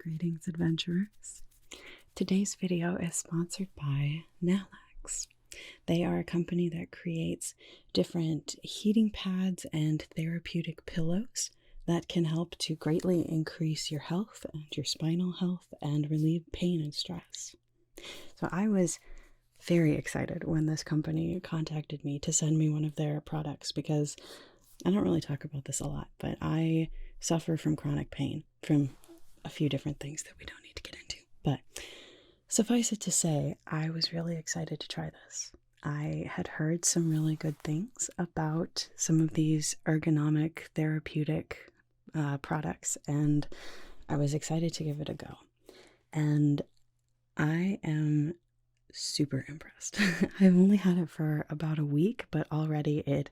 Greetings, adventurers. Today's video is sponsored by Nalax. They are a company that creates different heating pads and therapeutic pillows that can help to greatly increase your health and your spinal health and relieve pain and stress. So I was very excited when this company contacted me to send me one of their products because I don't really talk about this a lot, but I suffer from chronic pain from a few different things that we don't need to get into. But suffice it to say, I was really excited to try this. I had heard some really good things about some of these ergonomic therapeutic products, and I was excited to give it a go. And I am super impressed. I've only had it for about a week, but already it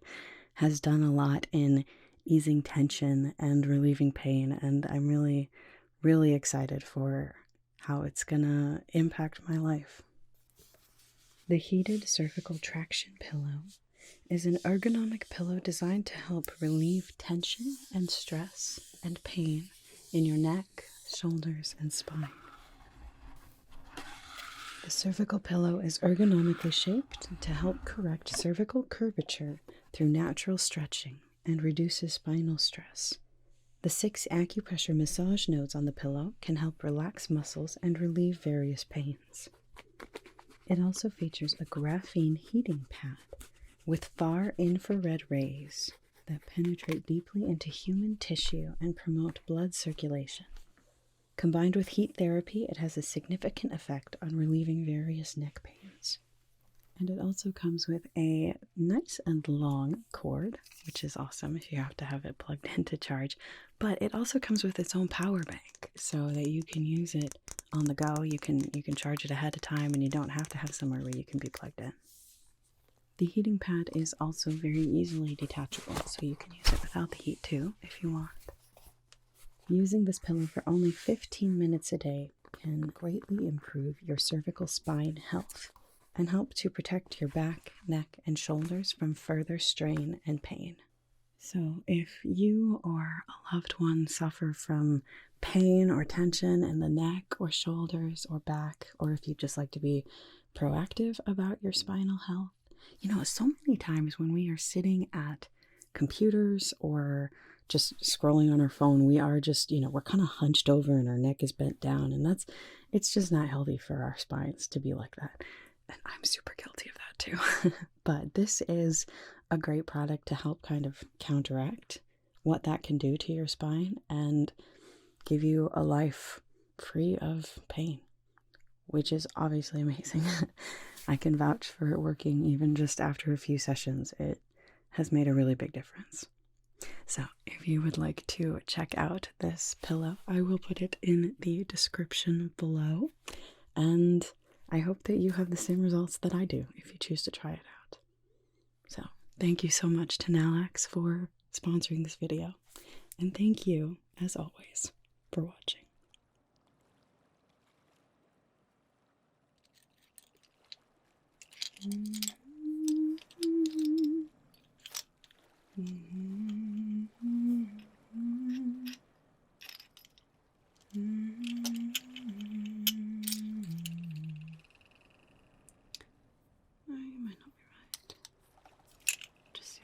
has done a lot in easing tension and relieving pain, and I'm really excited for how it's gonna impact my life. The Heated Cervical Traction Pillow is an ergonomic pillow designed to help relieve tension and stress and pain in your neck, shoulders, and spine. The cervical pillow is ergonomically shaped to help correct cervical curvature through natural stretching and reduces spinal stress. The 6 acupressure massage nodes on the pillow can help relax muscles and relieve various pains. It also features a graphene heating pad with far infrared rays that penetrate deeply into human tissue and promote blood circulation. Combined with heat therapy, it has a significant effect on relieving various neck pains. And it also comes with a nice and long cord, which is awesome if you have to have it plugged in to charge. But it also comes with its own power bank so that you can use it on the go. You can charge it ahead of time and you don't have to have somewhere where you can be plugged in. The heating pad is also very easily detachable, so you can use it without the heat too if you want. Using this pillow for only 15 minutes a day can greatly improve your cervical spine health and help to protect your back, neck, and shoulders from further strain and pain. So if you or a loved one suffer from pain or tension in the neck or shoulders or back, or if you just like to be proactive about your spinal health, so many times when we are sitting at computers or just scrolling on our phone, we are just, we're kind of hunched over and our neck is bent down, and it's just not healthy for our spines to be like that. And I'm super guilty of that too. But this is a great product to help kind of counteract what that can do to your spine and give you a life free of pain, which is obviously amazing. I can vouch for it working even just after a few sessions. It has made a really big difference. So if you would like to check out this pillow, I will put it in the description below. And I hope that you have the same results that I do if you choose to try it out. So thank you so much to Nalax for sponsoring this video. And thank you, as always, for watching.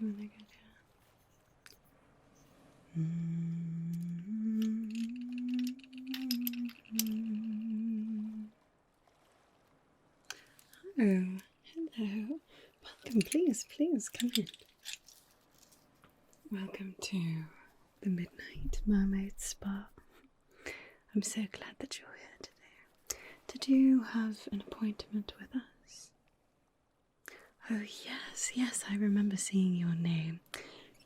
When they get Oh, hello. Welcome, please come in. Welcome to the Midnight Mermaid Spa. I'm so glad that you're here today. Did you have an appointment with us? Oh, yes, I remember seeing your name.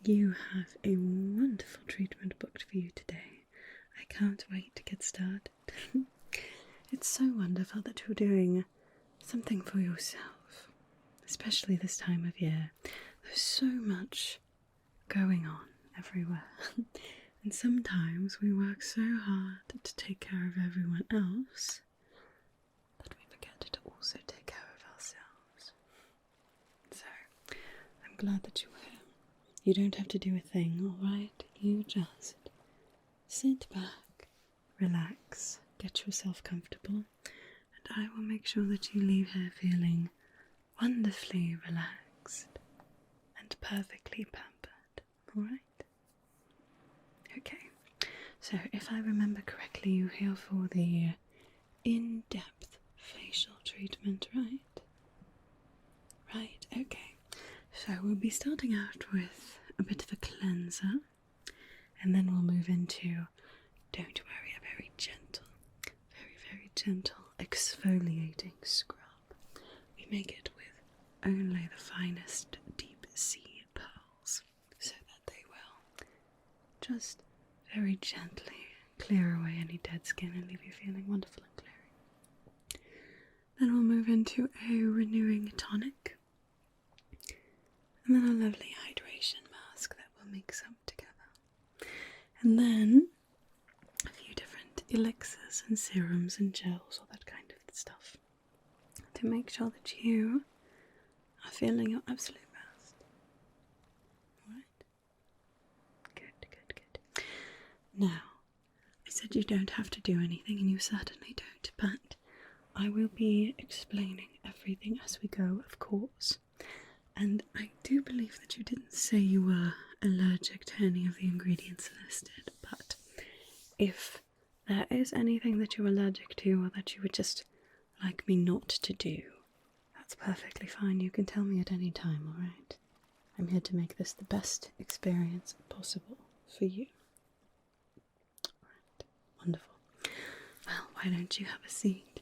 You have a wonderful treatment booked for you today. I can't wait to get started. It's so wonderful that you're doing something for yourself, especially this time of year. There's so much going on everywhere. And sometimes we work so hard to take care of everyone else that we forget to also take care of ourselves. So, I'm glad that you're here. You don't have to do a thing, alright? You just sit back, relax, get yourself comfortable, and I will make sure that you leave here feeling wonderfully relaxed and perfectly pampered. Alright? Okay, so if I remember correctly, you're here for the in-depth facial treatment, right? Right, okay. So we'll be starting out with a bit of a cleanser, and then we'll move into, don't worry, a very gentle exfoliating scrub. We make it with only the finest deep sea pearls, so that they will just very gently clear away any dead skin and leave you feeling wonderful and clearing. Then we'll move into a renewing tonic, and then a lovely hydration mask that we'll mix up together. And then a few different elixirs and serums and gels, all that kind of stuff, to make sure that you are feeling your absolute best. Alright? Good. Now, I said you don't have to do anything, and you certainly don't, but I will be explaining everything as we go, of course. And I do believe that you didn't say you were allergic to any of the ingredients listed, but if there is anything that you're allergic to or that you would just like me not to do, that's perfectly fine. You can tell me at any time, alright? I'm here to make this the best experience possible for you. Alright, wonderful. Well, why don't you have a seat?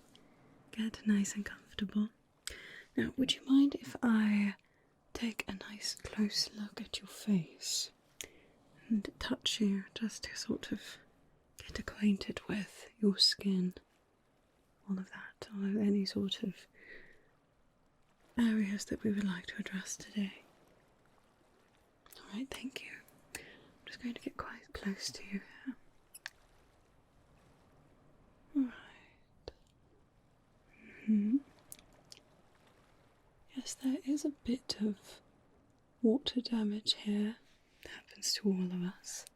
Get nice and comfortable. Now, would you mind if I take a nice close look at your face and touch you just to sort of get acquainted with your skin, all of that, or any sort of areas that we would like to address today? Alright, thank you. I'm just going to get quite close to you here. Alright. Yes, there is a bit of water damage here. It happens to all of us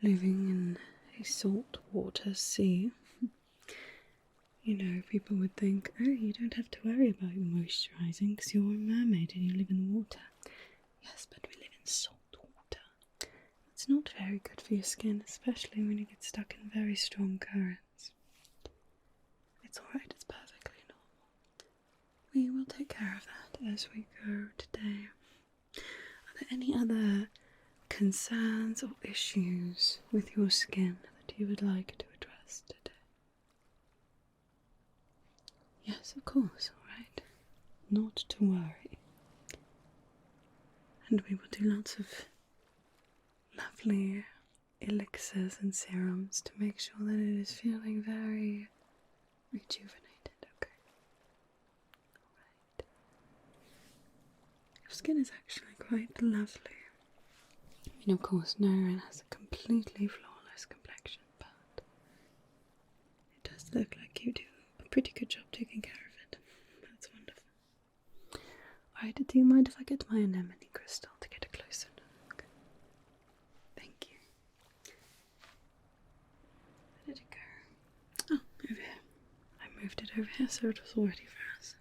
living in a saltwater sea. You know, people would think, oh, you don't have to worry about moisturising because you're a mermaid and you live in the water. Yes, but we live in salt water. It's not very good for your skin, especially when you get stuck in very strong currents. It's alright, it's perfectly normal. We will take care of that as we go today. Are there any other concerns or issues with your skin that you would like to address today? Yes, of course, alright. Not to worry. And we will do lots of lovely elixirs and serums to make sure that it is feeling very rejuvenated, okay? Alright. Your skin is actually quite lovely. I mean, of course, no one has a completely flawless complexion, but it does look like you do a pretty good job taking care of it. That's wonderful. Alright, do you mind if I get my anemone crystal to get a closer look? Thank you. Where did it go? Oh, over here. I moved it over here so it was all ready for us.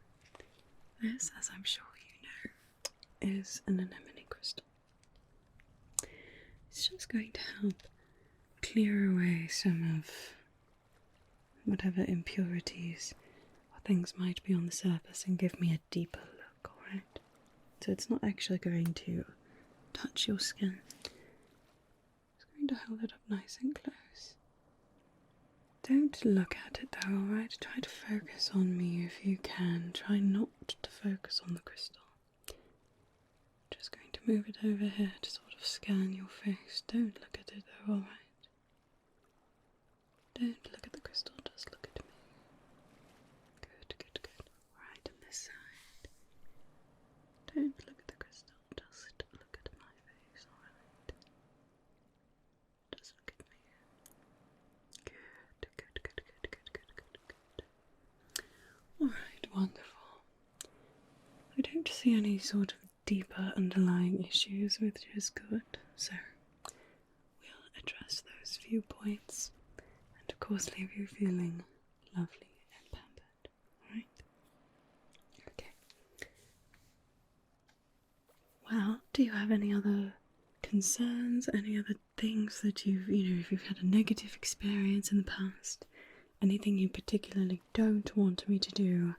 This, as I'm sure you know, is an anemone crystal. It's just going to help clear away some of whatever impurities or things might be on the surface and give me a deeper look, alright? So it's not actually going to touch your skin. It's going to hold it up nice and close. Don't look at it though, alright? Try to focus on me if you can. Try not to focus on the crystal. Just going to move it over here to sort of scan your face. Don't look at it though, alright? Don't look at the crystal, just look at me. Good. Right on this side. Don't look at the crystal, just look at my face, alright? Just look at me. Good. Alright, wonderful. I don't see any sort of deeper underlying issues, which is good, so we'll address those few points. And of course leave you feeling lovely and pampered. Alright? Okay. Well, do you have any other concerns, any other things that if you've had a negative experience in the past, anything you particularly don't want me to do,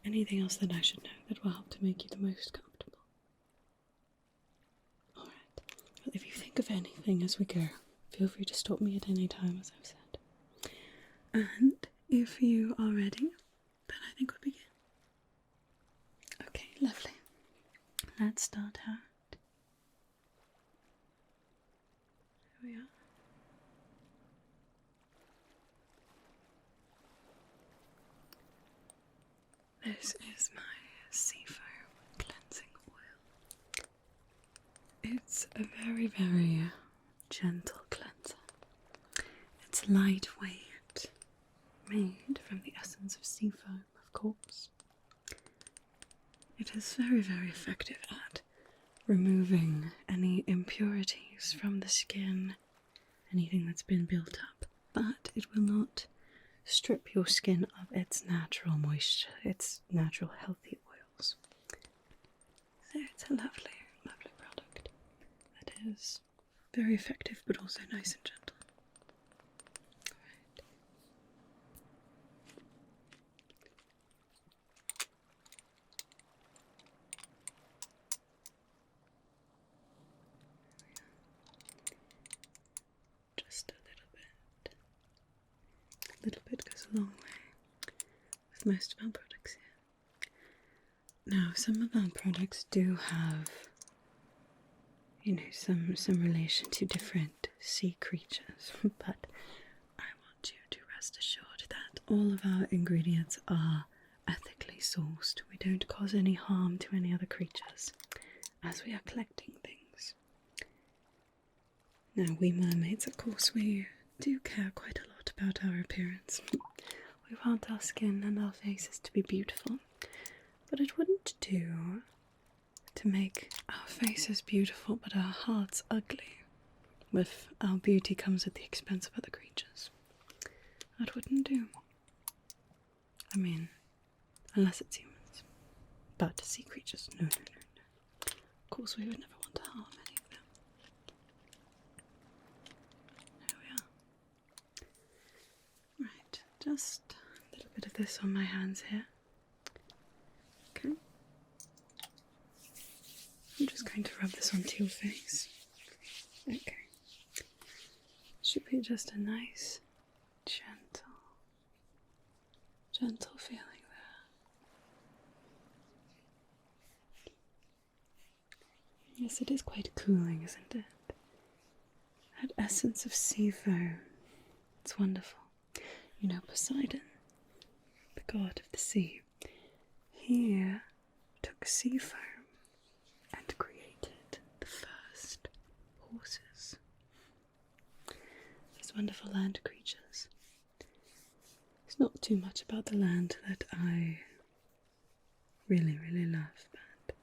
anything else that I should know that will help to make you the most comfortable? Alright. Well, if you think of anything as we go, feel free to stop me at any time, as I've said. And if you are ready, then I think we'll begin. Okay, lovely. Let's start out. There we are. This is my Seafoam Cleansing Oil. It's a very, very gentle cleanser. It's lightweight, made from the essence of seafoam, of course. It is very, very effective at removing any impurities from the skin, anything that's been built up, but it will not strip your skin of its natural moisture, its natural healthy oils. So it's a lovely, lovely product that is very effective but also nice and gentle. Alright. Just a little bit goes a long way with most of our products here. Now, some of our products do have, some relation to different sea creatures, but I want you to rest assured that all of our ingredients are ethically sourced. We don't cause any harm to any other creatures as we are collecting things. Now, we mermaids, of course, we do care quite a lot about our appearance. We want our skin and our faces to be beautiful, but it wouldn't do to make our faces beautiful but our hearts ugly, if our beauty comes at the expense of other creatures. That wouldn't do. I mean, unless it's humans. But sea creatures, no. Of course, we would never want to harm any of them. There we are. Right, just a little bit of this on my hands here. Okay. I'm just going to rub this onto your face. Okay. Should be just a nice, gentle feeling there. Yes, it is quite cooling, isn't it? That essence of seafoam. It's wonderful. You know, Poseidon, the god of the sea, he took seafoam and created the first horses. These wonderful land creatures. It's not too much about the land that I really, really love, but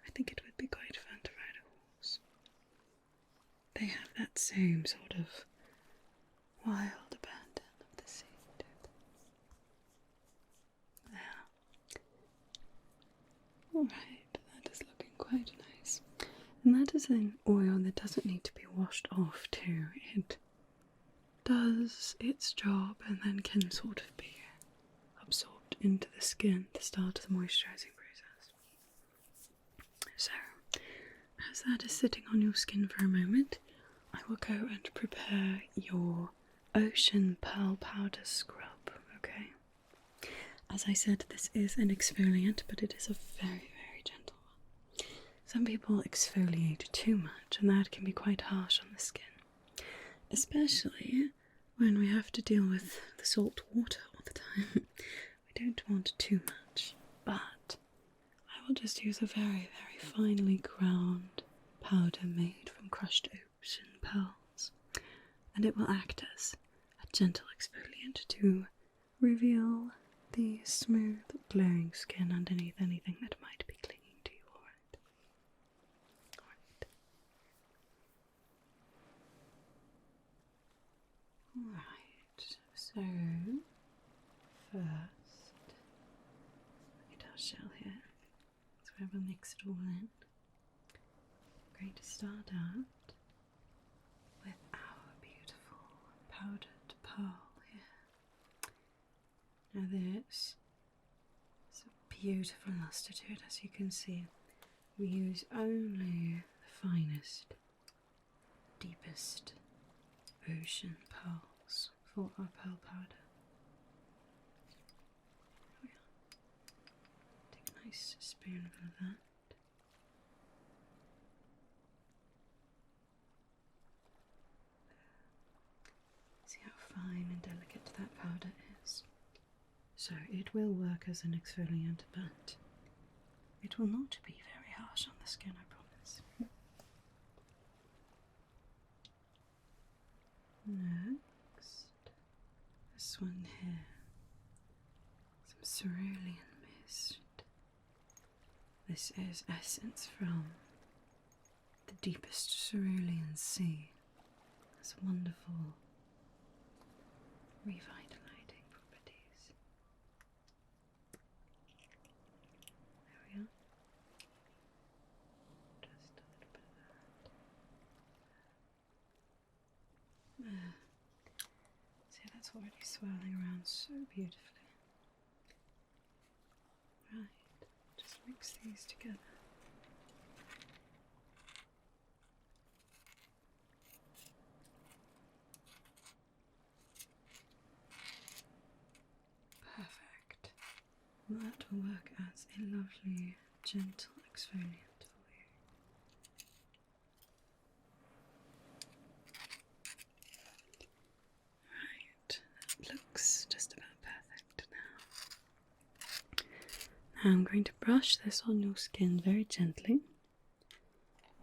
I think it would be quite fun to ride a horse. They have that same sort of wild abandon of the sea, don't they? There. Alright, that is looking quite nice. And that is an oil that doesn't need to be washed off too. It does its job and then can sort of be absorbed into the skin to start the moisturising process. So, as that is sitting on your skin for a moment, I will go and prepare your Ocean Pearl Powder Scrub, okay? As I said, this is an exfoliant, but it is a very, very gentle one. Some people exfoliate too much, and that can be quite harsh on the skin. Especially when we have to deal with the salt water all the time. We don't want too much, but I will just use a very, very finely ground powder made from crushed ocean pearls, and it will act as a gentle exfoliant to reveal the smooth, glowing skin underneath anything that might be clinging to you, alright? Alright. So, first, get our shell here. So we have mix it all in. I'm going to start out with our beautiful powdered pearl here. Now this is a beautiful luster to it, as you can see. We use only the finest, deepest ocean pearls for our pearl powder. There we are. Take a nice spoonful of that. See how fine and delicate that powder is. So it will work as an exfoliant, but it will not be very harsh on the skin, I promise. Next, this one here, some cerulean mist. This is essence from the deepest cerulean sea. It's wonderful revitalizing properties. There we are. Just a little bit of that. There. See, that's already swirling around so beautifully. Right, just mix these together. Perfect. That will work as a lovely, gentle exfoliant for you. Right, that looks just about perfect now. Now I'm going to brush this on your skin very gently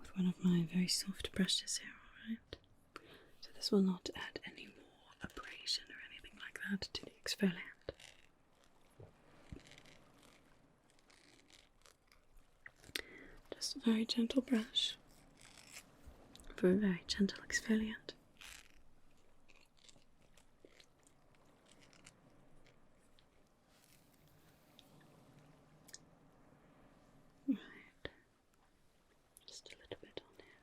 with one of my very soft brushes here, alright? So this will not add any more abrasion or anything like that to the exfoliant. Just a very gentle brush for a very gentle exfoliant. Right, just a little bit on here.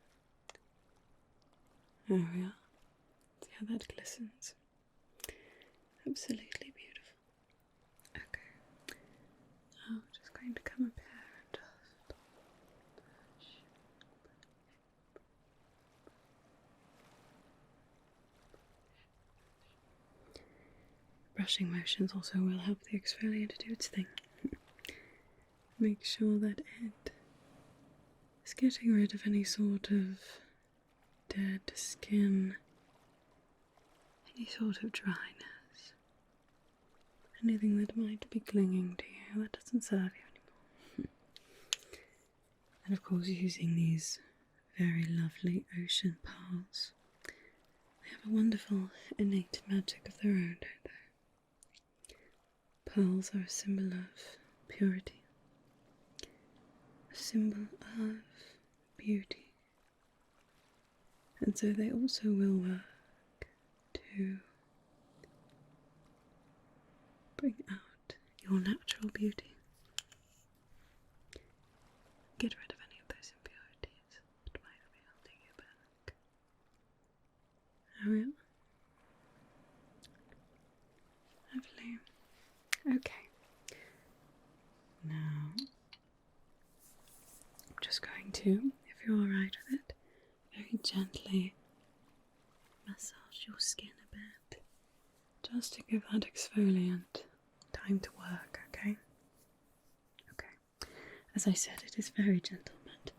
There we are. See how that glistens? Absolutely beautiful. Okay, now I'm just going to come up here and just brushing motions also will help the exfoliant to do its thing. Make sure that it is getting rid of any sort of dead skin, any sort of dryness, anything that might be clinging to you that doesn't serve you anymore. And of course, using these very lovely ocean pearls, they have a wonderful innate magic of their own, don't they? Pearls are a symbol of purity, a symbol of beauty, and so they also will work to bring out your natural beauty, get rid of any of those impurities that might be holding you back. There we are. Lovely. Okay. Now, I'm just going to, if you're alright with it, very gently massage your skin a bit, just to give that exfoliant time to work, okay? Okay. As I said, it is very gentle, but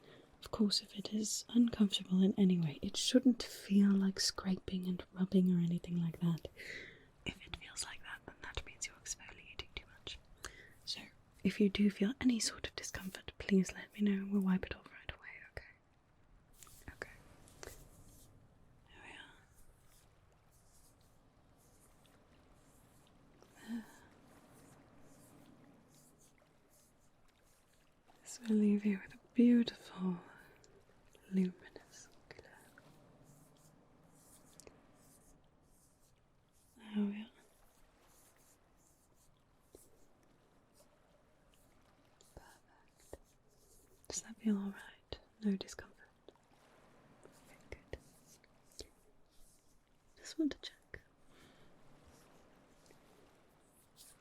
of course if it is uncomfortable in any way, it shouldn't feel like scraping and rubbing or anything like that. If it feels like that, then that means you're exfoliating too much. So, if you do feel any sort of discomfort, please let me know and we'll wipe it off right away, okay? Okay. There we are. There. This will leave you with a beautiful, luminous glow. There we are. Does that feel alright? No discomfort? Okay, good. Just want to check.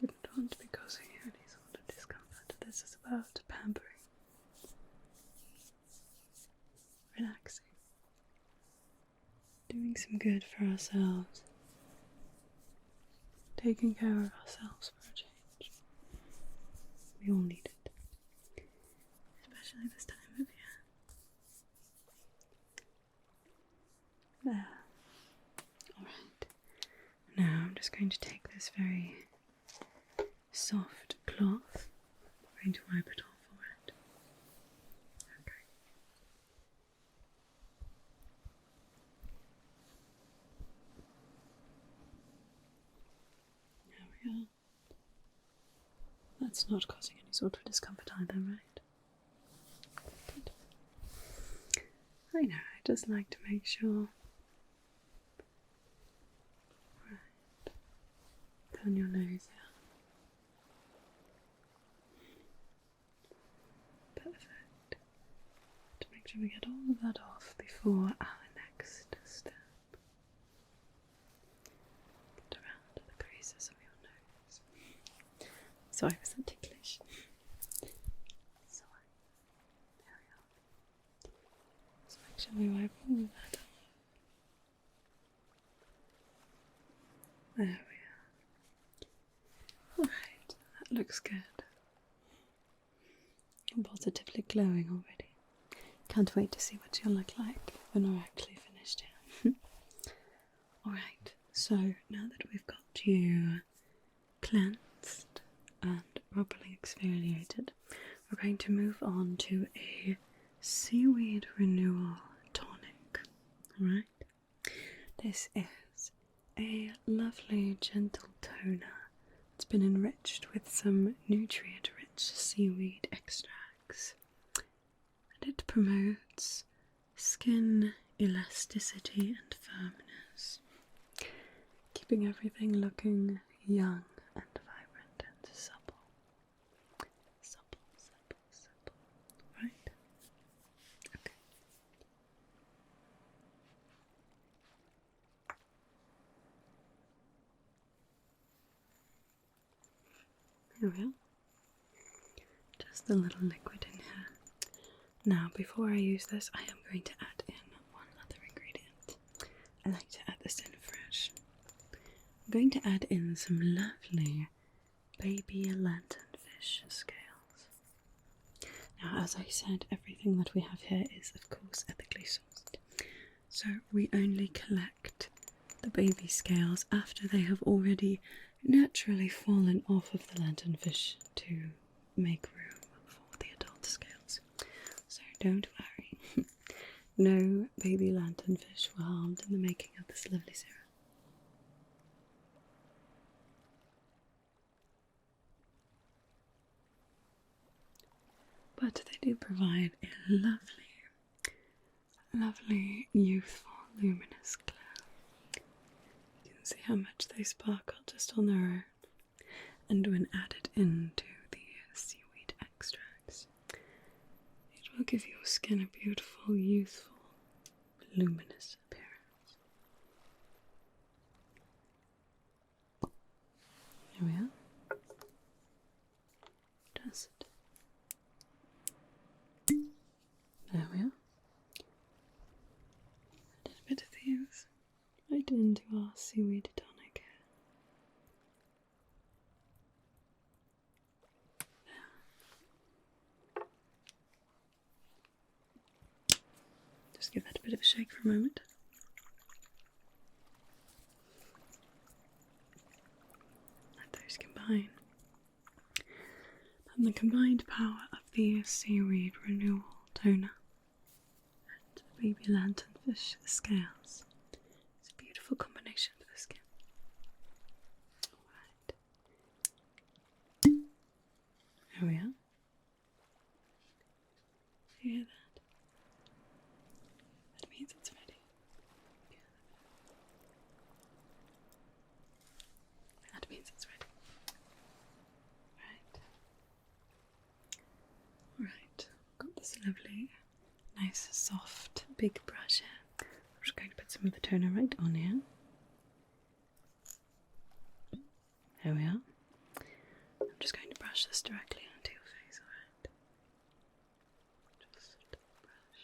Wouldn't want to be causing you any sort of discomfort. This is about pampering, relaxing, doing some good for ourselves, taking care of ourselves for a change. We all need it, especially this time of year. There. Alright. Now I'm just going to take this very soft cloth. I'm going to wipe it off for it. Okay. There we are. That's not causing any sort of discomfort either, right? Good. I know, I just like to make sure. Right. Down your nose, yeah. Perfect. To make sure we get all of that off before our next step. Get around the creases of your nose. Sorry for that ticklish. Sorry. There we are. Let's make sure we wipe all of that off. There we are. Alright, that looks good. I'm positively glowing already. Can't wait to see what you'll look like when we're actually finished here. Alright, so now that we've got you cleansed and properly exfoliated, we're going to move on to a Seaweed Renewal Tonic. Alright, this is a lovely gentle toner. It's been enriched with some nutrient-rich seaweed extracts, and it promotes skin elasticity and firmness, keeping everything looking young and vibrant and supple. Supple, supple, supple. Right? Okay. Here we are. Just a little liquid in here. Now, before I use this, I am going to add in one other ingredient. I like to add this in fresh. I'm going to add in some lovely baby lanternfish scales. Now, as I said, everything that we have here is, of course, ethically sourced. So we only collect the baby scales after they have already naturally fallen off of the lanternfish to make room for the adult scales. So don't worry, no baby lanternfish were harmed in the making of this lovely serum. But they do provide a lovely, youthful, luminous glow. You can see how much they sparkle just on their own, and when added into the seaweed extracts, it will give your skin a beautiful, youthful, luminous appearance. There we are. Just there we are. Add a bit of these right into our seaweed tonic. There. Just give that a bit of a shake for a moment. Let those combine. And the combined power of the Seaweed Renewal toner and the baby lanternfish scales is a beautiful combination for the skin. Alright. There we are. Hear that? That means it's ready. That means it's ready. Right. Alright, got this lovely. Nice, soft, big brush here. I'm just going to put some of the toner right on here. There we are. I'm just going to brush this directly onto your face, alright? Just brush.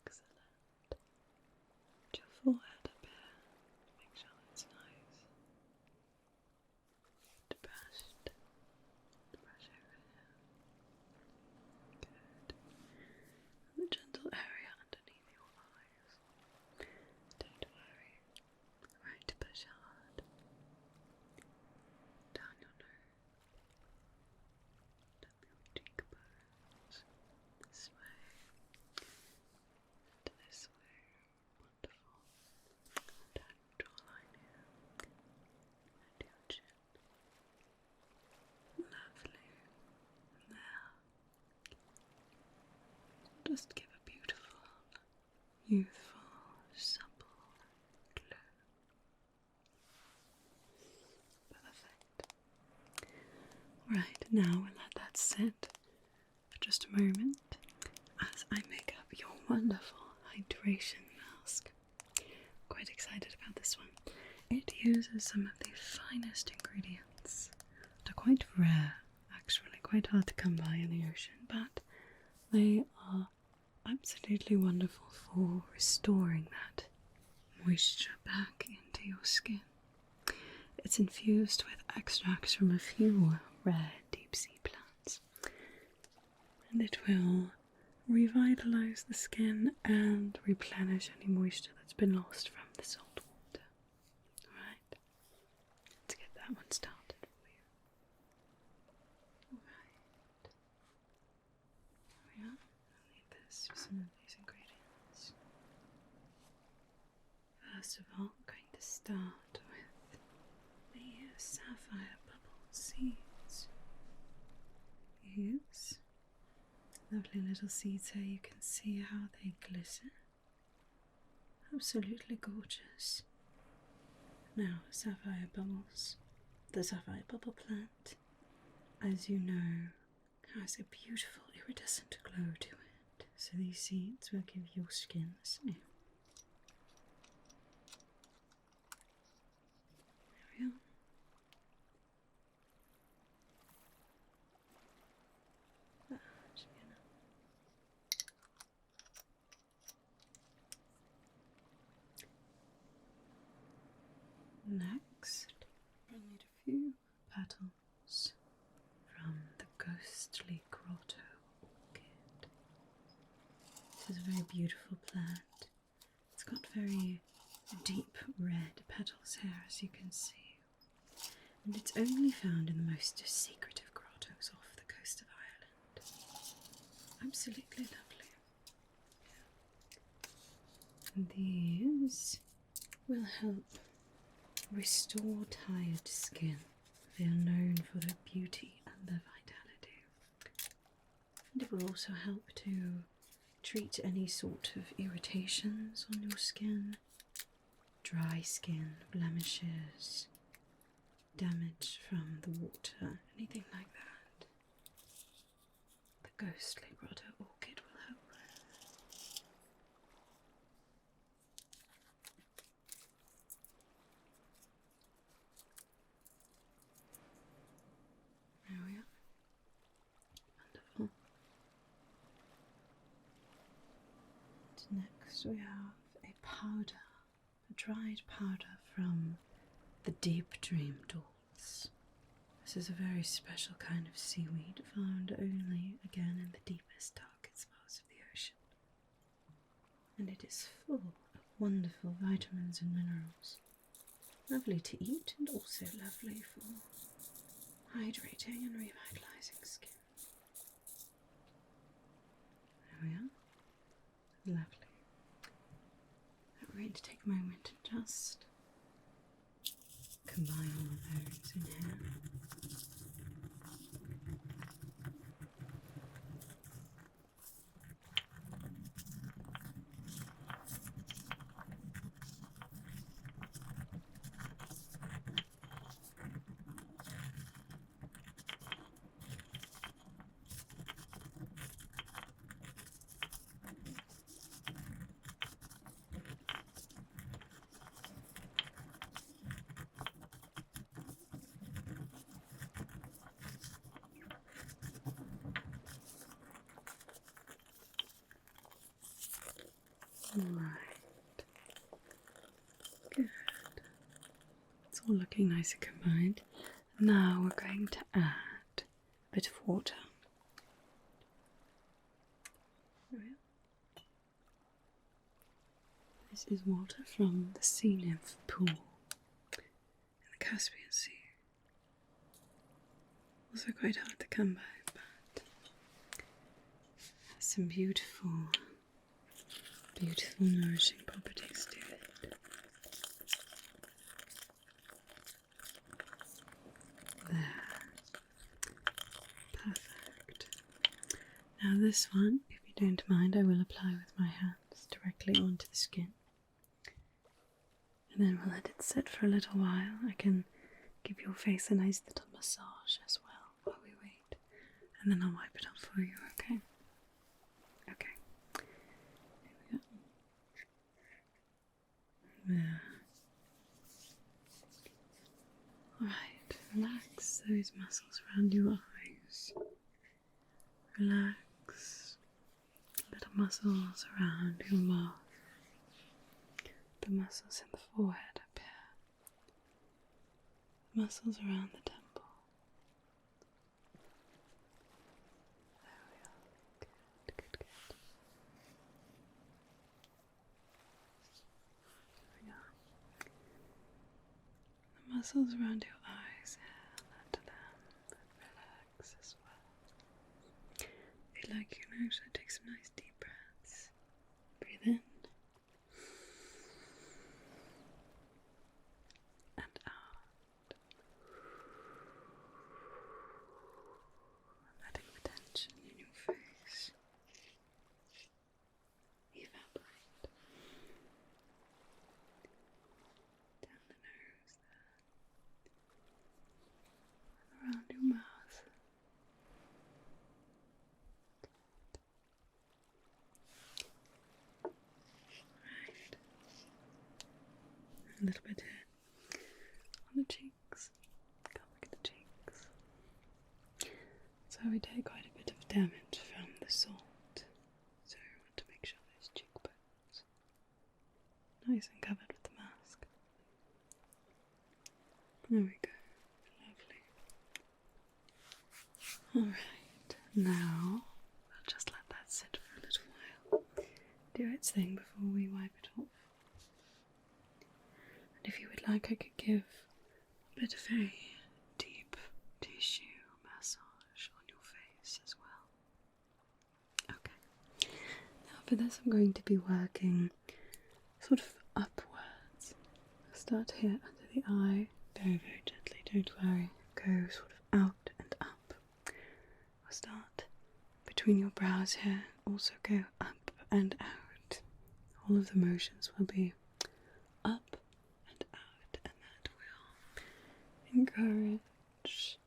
Excellent. Put your forehead up here. Make sure it's nice. Brush over here. Good. And the gentle area underneath your eyes. Don't worry. Right, push hard. Down your nose. Up your cheekbones. This way. And this way. Wonderful. Down your jawline here. And your chin. Lovely. Now, just give a beautiful, youthful, supple glow. Perfect. Right, now we'll let that sit for just a moment as I make up your wonderful hydration mask. Quite excited about this one. It uses some of the finest ingredients. They're quite rare, actually, quite hard to come by in the ocean, but they are absolutely wonderful for restoring that moisture back into your skin. It's infused with extracts from a few rare deep sea plants, and it will revitalize the skin and replenish any moisture that's been lost from the salt water. Alright, let's get that one started for you. Alright, there we are. I'll need this for some of these ingredients. First of all, I'm going to start with the sapphire bubble seeds. Yes. Lovely little seeds here, you can see how they glisten. Absolutely gorgeous. Now, sapphire bubbles. The sapphire bubble plant, as you know, has a beautiful iridescent glow to it. So these seeds will give your skin the same. There we are. Next, I need a few petals from the ghostly grotto orchid. This is a very beautiful plant. It's got very deep red petals here, as you can see, and it's only found in the most secretive grottos off the coast of Ireland. Absolutely lovely. And these will help restore tired skin. They are known for their beauty and their vitality. And it will also help to treat any sort of irritations on your skin, dry skin, blemishes, damage from the water, anything like that. The ghostly grotto orchid will help with. There we are. Wonderful. And next we have a powder, a dried powder from the deep dream dulse. This is a very special kind of seaweed found only, again, in the deepest, darkest parts of the ocean. And it is full of wonderful vitamins and minerals. Lovely to eat and also lovely for hydrating and revitalizing skin. There we are. Lovely. I'm going to take a moment and just combine all of those in here. Alright. Good. It's all looking nice and combined. Now we're going to add a bit of water. This is water from the sea nymph pool in the Caspian Sea. Also quite hard to come by, but has some beautiful, beautiful nourishing properties to it. There. Perfect. Now this one, if you don't mind, I will apply with my hands directly onto the skin. And then we'll let it sit for a little while. I can give your face a nice little massage as well while we wait. And then I'll wipe it off for you, okay? Okay. Here we go. There. Alright, relax those muscles around your eyes. Relax little muscles around your mouth. The muscles in the forehead up here. The muscles around the temple. There we are. Good, good, good. There we are. The muscles around your eyes here, let them relax as well. If you like, you can actually take some nice deep breaths. Breathe in. Around your mouth. Right. A little bit here. On the cheeks. Come look at the cheeks. So we take quite a bit of damage from the salt. So we want to make sure those cheekbones nice and covered with the mask. There we go. Alright, now we'll just let that sit for a little while, do its thing before we wipe it off. And if you would like, I could give a bit of a deep tissue massage on your face as well. Okay, now for this I'm going to be working sort of upwards. I'll start here under the eye, very, very gently, don't worry, go sort of out and up. Start between your brows here, also go up and out. All of the motions will be up and out, and that will encourage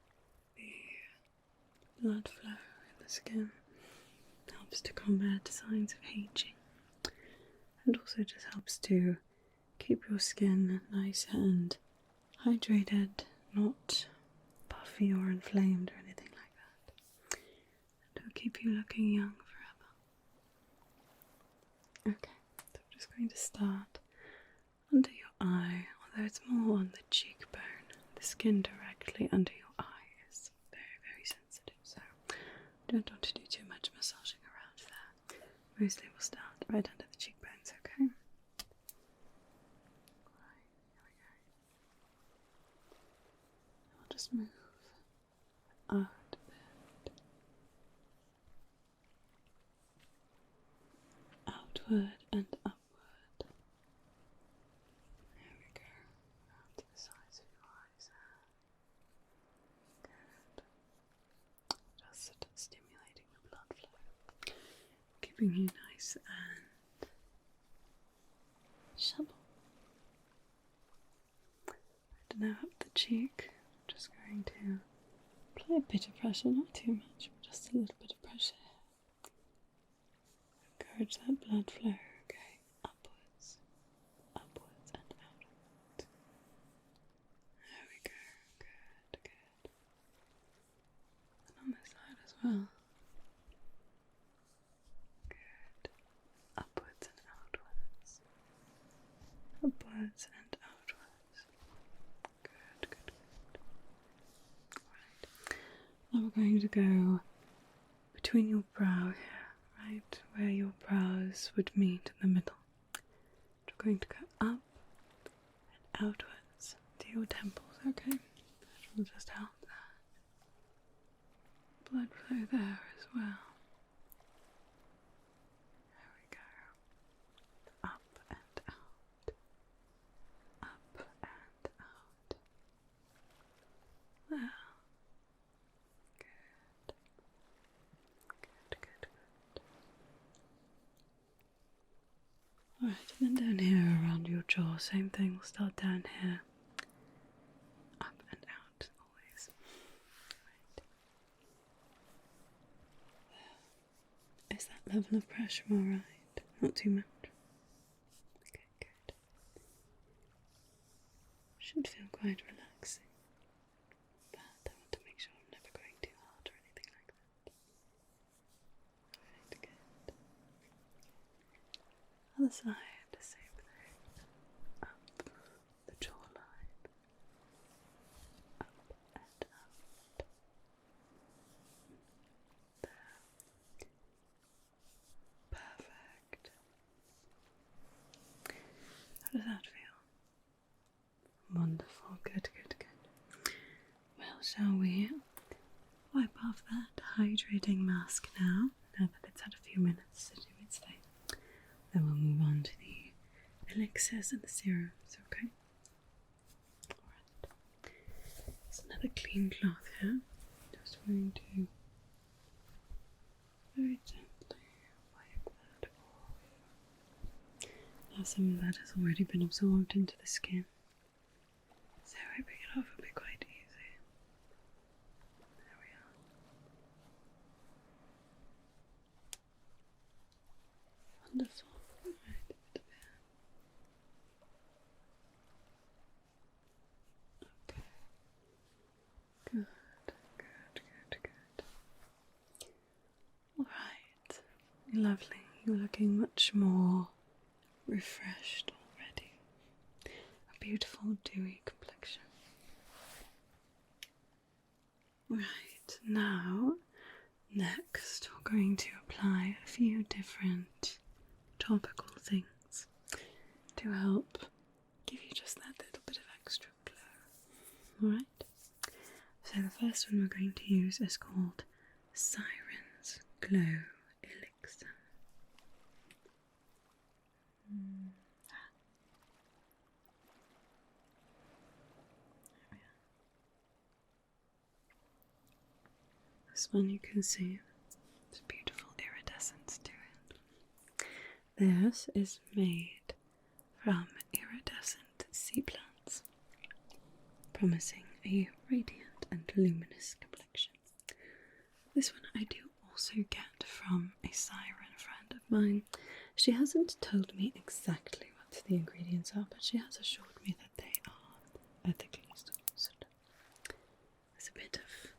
the blood flow in the skin. Helps to combat signs of aging, and also just helps to keep your skin nice and hydrated, not puffy or inflamed or anything. Keep you looking young forever. Okay, so I'm just going to start under your eye, although it's more on the cheekbone. The skin directly under your eye is very, very sensitive, so I don't want to do too much massaging around there. Mostly we'll start right under the cheekbones, okay? Right, here we go. I'll just move out. Outward and upward. There we go. Around to the sides of your eyes. Good. Just stimulating the blood flow. Keeping you nice and supple. And now up the cheek. Just going to apply a bit of pressure, not too much, but just a little bit of pressure. Encourage that blood flow, okay, upwards, upwards and outwards. There we go, good, good. And on this side as well. Good, upwards and outwards. inwards and outwards. Good, good, good. Right. Now we're going to go between your brow here, right where your brows would meet in the middle. We're going to go up and outwards to your temples, okay? That will just help that blood flow there as well. There we go. Up and out. Up and out. Well. Good. Good, good, good. Alright, and then down here around your jaw, same thing, we'll start down here. Up and out, always. Right. Is that level of pressure alright? Not too much? Okay, good. Should feel quite relaxing. But I want to make sure I'm never going too hard or anything like that. Alright, good. Other side, the same thing. Up the jawline. Up and out. There. Perfect. How does that feel? Wonderful. Good, good, good. Well, shall we wipe off that hydrating mask now that it's had a few minutes to do its thing? Then we'll move on to the elixirs and the serums, okay? Alright. There's another clean cloth here. Just going to very gently wipe that off. Now some of that has already been absorbed into the skin, so wiping it off will be quite easy. There we are. Wonderful. Right, a bit of okay. Good, good, good, good. Alright. Lovely. You're looking much more refreshed already. A beautiful dewy complexion. Right, now, next we're going to apply a few different topical things to help give you just that little bit of extra glow. Alright? So the first one we're going to use is called Siren's Glow Elixir. This one you can see, there's beautiful iridescence to it. This is made from iridescent sea plants, promising a radiant and luminous complexion. This one I do also get from a Siren friend of mine. She hasn't told me exactly what the ingredients are, but she has assured me that they are ethically sourced. There's a bit of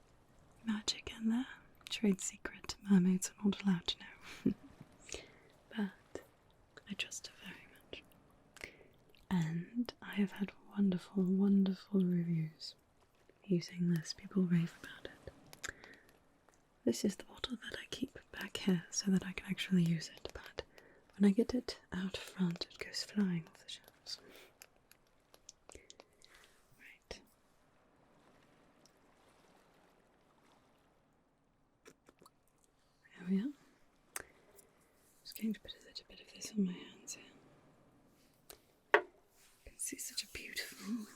magic in there. Trade secret mermaids are not allowed to know. But I trust her very much. And I have had wonderful, wonderful reviews using this. People rave about it. This is the bottle that I keep back here so that I can actually use it, but when I get it out front it goes flying off the shelves. Right. There we are. Just going to put a little bit of this on my hands here. You can see such a beautiful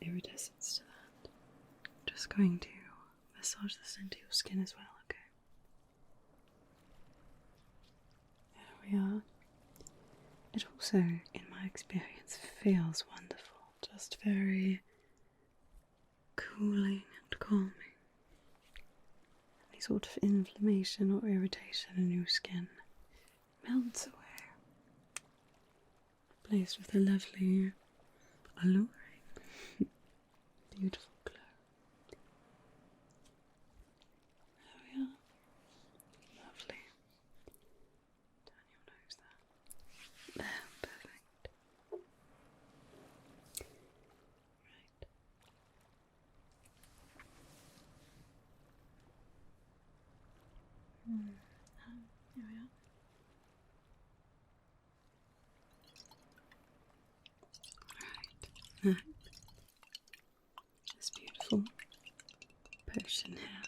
iridescence to that. Just going to massage this into your skin as well, okay? There we are. It also, in my experience, feels wonderful. Just very cooling and calming. Any sort of inflammation or irritation in your skin melts away. Replaced with a lovely, alluring, beautiful glow. There we are. Lovely. Turn your nose there. There, perfect. Right. This beautiful potion here.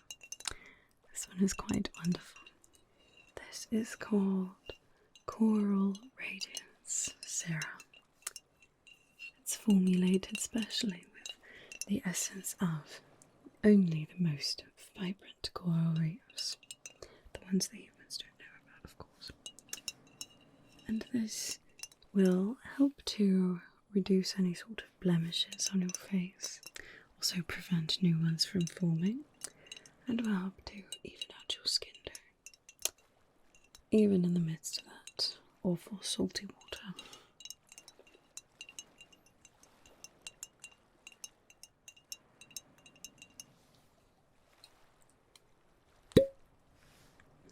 This one is quite wonderful. This is called Coral Radiance Serum. It's formulated specially with the essence of only the most vibrant coral reefs. The ones that humans don't know about, of course. And this will help to reduce any sort of blemishes on your face, also prevent new ones from forming, and will help to even out your skin tone, even in the midst of that awful salty water.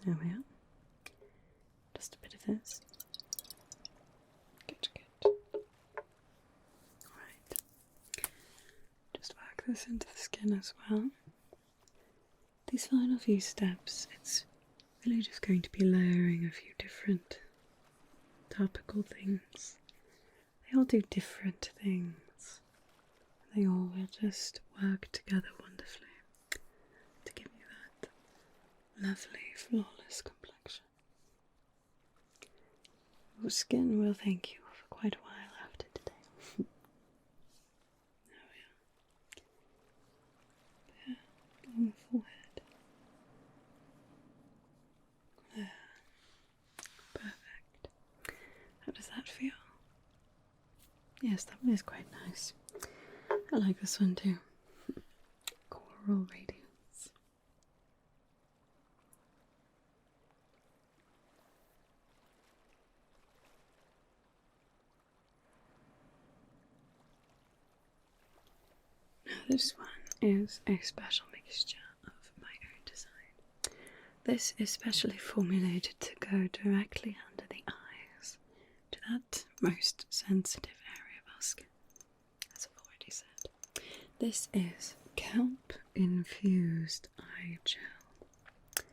There we are. Just a bit of this. Good. Alright. Just work this into the skin as well. These final few steps, it's really just going to be layering a few different topical things. They all do different things. They all will just work together wonderfully to give you that lovely, flawless complexion. Your skin will thank you for quite a while after today. There we are. There, on the forehead. There. Perfect. How does that feel? Yes, that one is quite nice. I like this one too. Coral Radiance. Now this one is a special mixture of my own design. This is specially formulated to go directly under the eyes, to that most sensitive area of our skin, as I've already said. This is Kelp-Infused Eye Gel,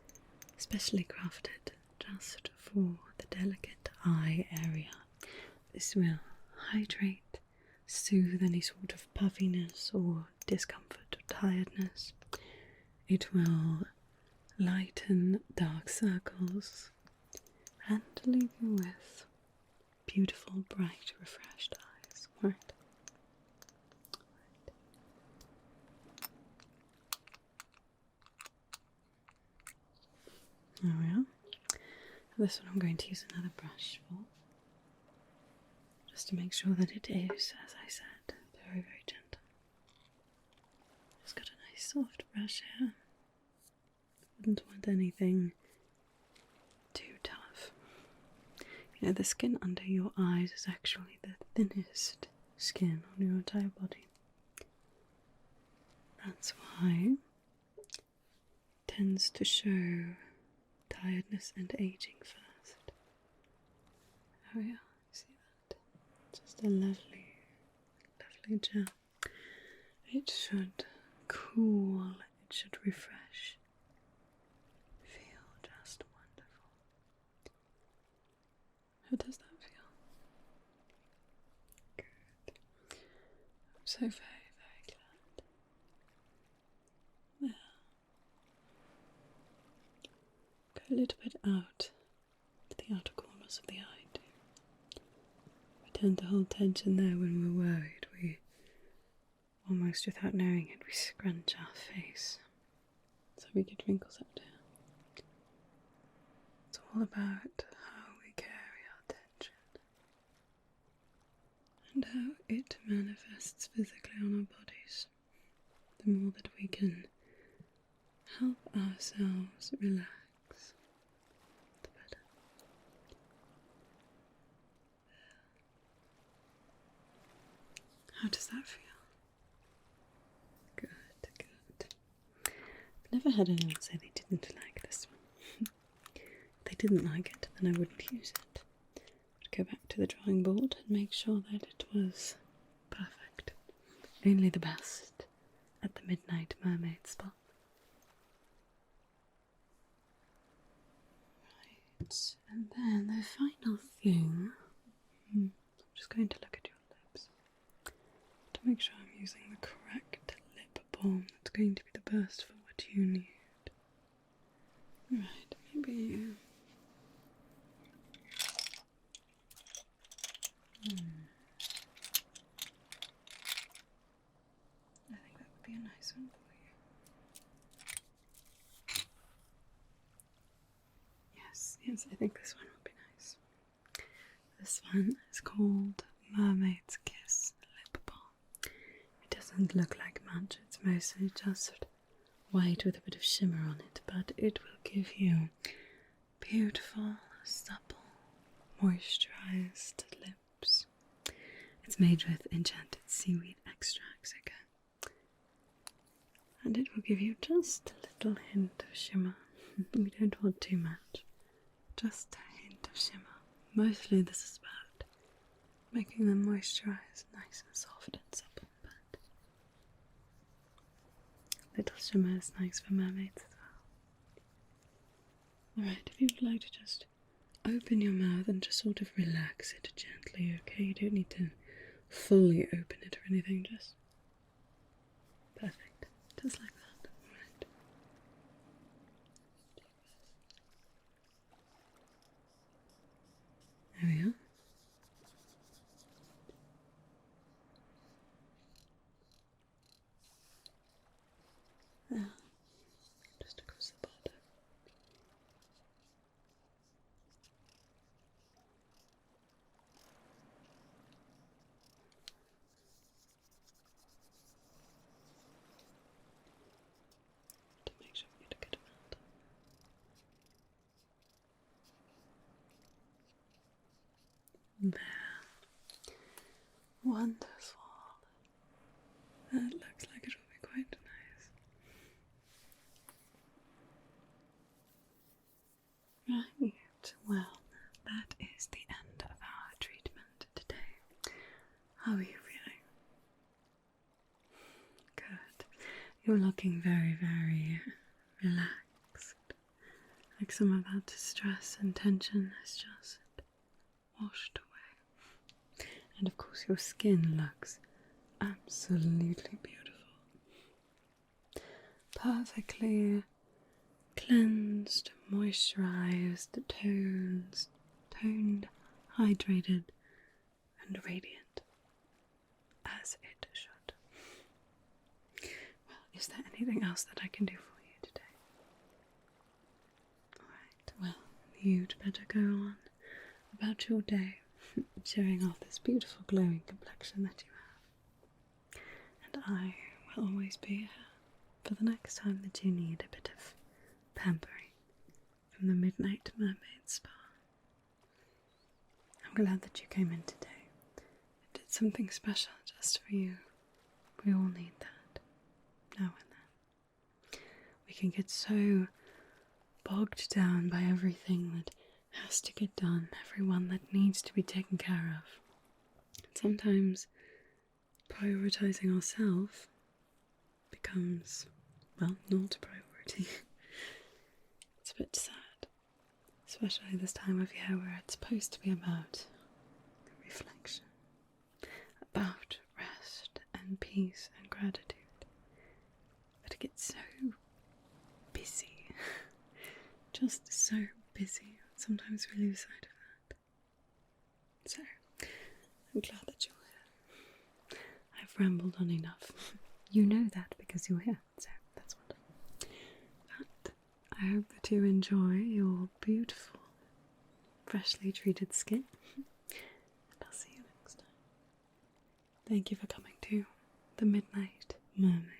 specially crafted just for the delicate eye area. This will hydrate, soothe any sort of puffiness or discomfort or tiredness. It will lighten dark circles and leave you with beautiful, bright, refreshed eyes. Right. There we are. This one I'm going to use another brush for, just to make sure that it is, as I said, very, very gentle. Just got a nice soft brush here. Wouldn't want anything too tough. You know, the skin under your eyes is actually the thinnest skin on your entire body. That's why it tends to show tiredness and aging first. Oh yeah, see that? Just a lovely, lovely gel. It should cool, it should refresh. Feel just wonderful. How does that feel? Good. I'm so very, very glad. There. Go a little bit out to the outer corners of the eye too. We tend to hold tension there when we're worried. We, almost without knowing it, we scrunch our face so we get wrinkles up there. It's all about how we carry our tension and how it manifests physically on our bodies. The more that we can help ourselves relax, the better. How does that feel? Good, good. I've never had anyone say they didn't like this one. If they didn't like it, then I wouldn't use it. I'd go back to the drawing board and make sure that it was perfect. Only the best at the Midnight Mermaid Spa. Right, and then the final thing, I'm just going to look at your lips to balm that's going to be the best for what you need. Right, maybe... I think that would be a nice one for you. Yes, I think this one would be nice. This one is called Mermaid's Kiss Lip Balm. It doesn't look like much, it's mostly just white with a bit of shimmer on it, but it will give you beautiful, supple, moisturized lips. It's made with enchanted seaweed extracts again, and it will give you just a little hint of shimmer. We don't want too much, just a hint of shimmer. Mostly this is about making them moisturize nice and soft and supple, but little shimmer is nice for mermaids as well. Alright, if you would like to just open your mouth and just sort of relax it gently, okay? You don't need to fully open it or anything, just perfect, just like that. Alright. There we are. There. Just across the bottom. To make sure we get a good amount. There. Wonderful. That looks like it will be quite nice. Right, well, that is the end of our treatment today. How are you feeling? Good. You're looking very, very relaxed. Like some of that stress and tension has just washed away. And of course your skin looks absolutely beautiful. Perfectly cleansed, moisturized, toned, hydrated, and radiant, as it should. Well, is there anything else that I can do for you today? Alright, well, you'd better go on about your day, showing off this beautiful glowing complexion that you have. And I will always be here for the next time that you need a bit of pampering from the Midnight Mermaid Spa. I'm glad that you came in today. I did something special just for you. We all need that now and then. We can get so bogged down by everything that has to get done, everyone that needs to be taken care of. And sometimes prioritizing ourselves becomes, well, not a priority. It's a bit sad, especially this time of year where it's supposed to be about reflection, about rest and peace and gratitude. But it gets so busy, just so busy. Sometimes we lose sight of that. So, I'm glad that you're here. I've rambled on enough. You know that because you're here, so that's wonderful. But I hope that you enjoy your beautiful, freshly treated skin. And I'll see you next time. Thank you for coming to the Midnight Mermaid